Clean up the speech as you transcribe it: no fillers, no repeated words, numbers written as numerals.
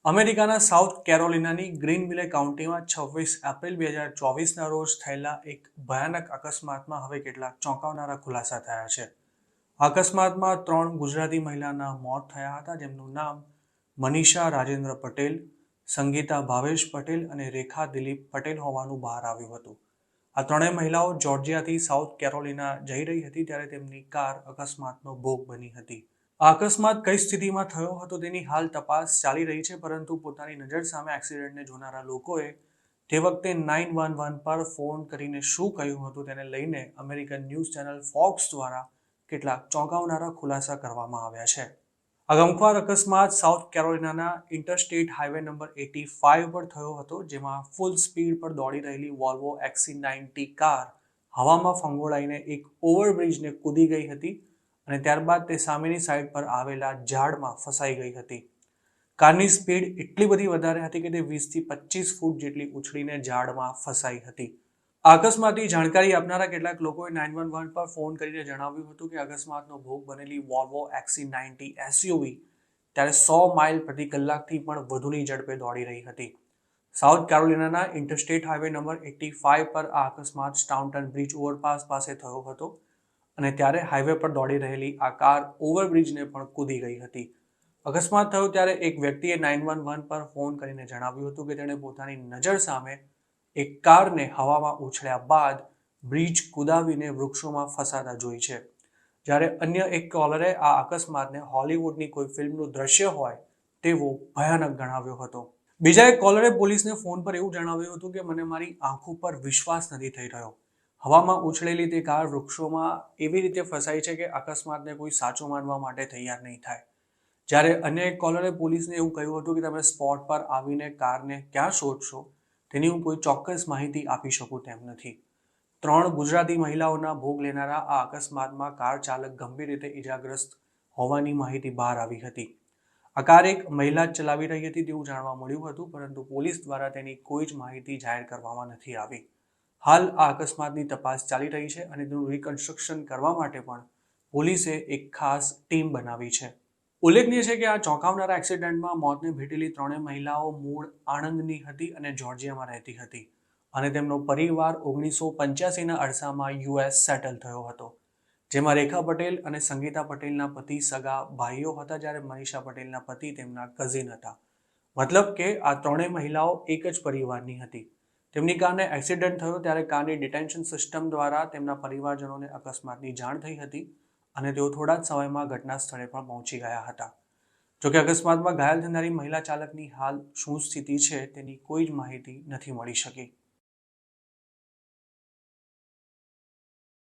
અમેરિકાના south કેરોલિનાની ગ્રીનવિલે કાઉન્ટીમાં 26 April 2024ના રોજ થયેલા એક ભયાનક અકસ્માતમાં હવે કેટલાક ચોંકાવનારા ખુલાસા થયા છે. અકસ્માતમાં 3 ગુજરાતી મહિલાના મોત થયા હતા, જેમનું નામ મનીષા રાજેન્દ્ર પટેલ, સંગીતા ભાવેશ પટેલ અને રેખા દિલીપ પટેલ હોવાનું બહાર આવ્યું હતું. આ ત્રણેય મહિલાઓ જોર્જિયાથી સાઉથ કેરોલિના જઈ રહી હતી ત્યારે તેમની કાર અકસ્માતનો ભોગ બની હતી. આ અકસ્માત કઈ સ્થિતિમાં થયો હતો તેની હાલ તપાસ ચાલી રહી છે, પરંતુ પોતાની નજર સામે એક્સિડન્ટને જોનારા લોકોએ તે વખતે 911 પર ફોન કરીને શું કહ્યું હતું તેને લઈને અમેરિકન ન્યૂઝ ચેનલ ફોક્સ દ્વારા કેટલાક ચોંકાવનારા ખુલાસા કરવામાં આવ્યા છે. આ ગમખ્વાર અકસ્માત સાઉથ કેરોલિનાના ઇન્ટરસ્ટેટ હાઈવે નંબર 85 પર થયો હતો, જેમાં ફૂલ સ્પીડ પર દોડી રહેલી વોલ્વો XC90 કાર હવામાં ફંગોળાઈને એક ઓવરબ્રિજને કૂદી ગઈ હતી અને ત્યારબાદ તે સામેની સાઈડ પર આવેલા ઝાડમાં ફસાઈ ગઈ હતી. કારની સ્પીડ એટલી બધી વધારે હતી કે તે 20 થી 25 ફૂટ જેટલી ઉછળીને ઝાડમાં ફસાઈ હતી. આ અકસ્માતની જાણકારી આપનારા કેટલાક લોકોએ 911 પર ફોન કરીને જણાવ્યું હતું કે અકસ્માતનો ભોગ બનેલી વોલ્વો XC90 SUV ત્યારે 100 માઇલ પ્રતિ કલાકથી પણ વધુની ઝડપે દોડી રહી હતી. સાઉથ કેરોલિનાના ઇન્ટરસ્ટેટ હાઈવે નંબર 85 પર આ અકસ્માત સ્ટાઉન્ટન બ્રિજ ઓવરપાસ પાસે થયો હતો અને ત્યારે હાઈવે પર દોડી રહેલી આ કાર ઓવરબ્રિજને પણ કૂદી ગઈ હતી. અકસ્માત થયો ત્યારે એક વ્યક્તિએ 911 પર ફોન કરીને જણાવ્યું હતું કે તેણે પોતાની નજર સામે એક કારને હવામાં ઉછળ્યા બાદ બ્રિજ કૂદાવીને વૃક્ષોમાં ફસાતા જોઈ છે. જ્યારે અન્ય એક કોલરે આ અકસ્માતને હોલિવૂડની કોઈ ફિલ્મનું દ્રશ્ય હોય તેવો ભયાનક ગણાવ્યો હતો. બીજા એક કોલરે પોલીસને ફોન પર એવું જણાવ્યું હતું કે મને મારી આંખો પર વિશ્વાસ નથી થઈ રહ્યો. હવામાં ઉછળેલી તે કાર વૃક્ષોમાં એવી રીતે ફસાઈ છે કે અકસ્માતને કોઈ સાચો માનવા માટે તૈયાર નહીં થાય. જ્યારે અન્ય એક કોલરે પોલીસને એવું કહ્યું હતું કે તમે સ્પોટ પર આવીને કારને ક્યાં શોધશો તેની હું કોઈ ચોક્કસ માહિતી આપી શકું તેમ નથી. 3 ગુજરાતી મહિલાઓના ભોગ લેનારા આ અકસ્માતમાં કાર ચાલક ગંભીર રીતે ઇજાગ્રસ્ત હોવાની માહિતી બહાર આવી હતી. આ કાર એક મહિલા જ ચલાવી રહી હતી તેવું જાણવા મળ્યું હતું, પરંતુ પોલીસ દ્વારા તેની કોઈ જ માહિતી જાહેર કરવામાં નથી આવી. હાલ આ અકસ્માતની તપાસ ચાલી રહી છે અને તેનું રિકન્સ્ટ્રક્શન કરવા માટે પણ પોલીસે એક ખાસ ટીમ બનાવી છે. ઉલ્લેખનીય છે કે આ ચોંકાવનારા એક્સિડન્ટમાં મોતને ભેટેલી ત્રણેય મહિલાઓ મૂળ આણંદની હતી અને જોર્જિયામાં રહેતી હતી અને તેમનો પરિવાર 1985ના અરસામાં US સેટલ થયો હતો, જેમાં રેખા પટેલ અને સંગીતા પટેલના પતિ સગા ભાઈઓ હતા, જ્યારે મનીષા પટેલના પતિ તેમના કઝિન હતા. મતલબ કે આ ત્રણેય મહિલાઓ એક જ પરિવારની હતી. તેમની કારને એક્સિડન્ટ થયો ત્યારે કારની ડિટેન્શન સિસ્ટમ દ્વારા તેમના પરિવારજનોને અકસ્માતની જાણ થઈ હતી અને તેઓ થોડા જ સમયમાં ઘટના સ્થળે પણ પહોંચી ગયા હતા. જોકે અકસ્માતમાં ઘાયલ થનારી મહિલા ચાલકની હાલ શું સ્થિતિ છે તેની કોઈ જ માહિતી નથી મળી શકી.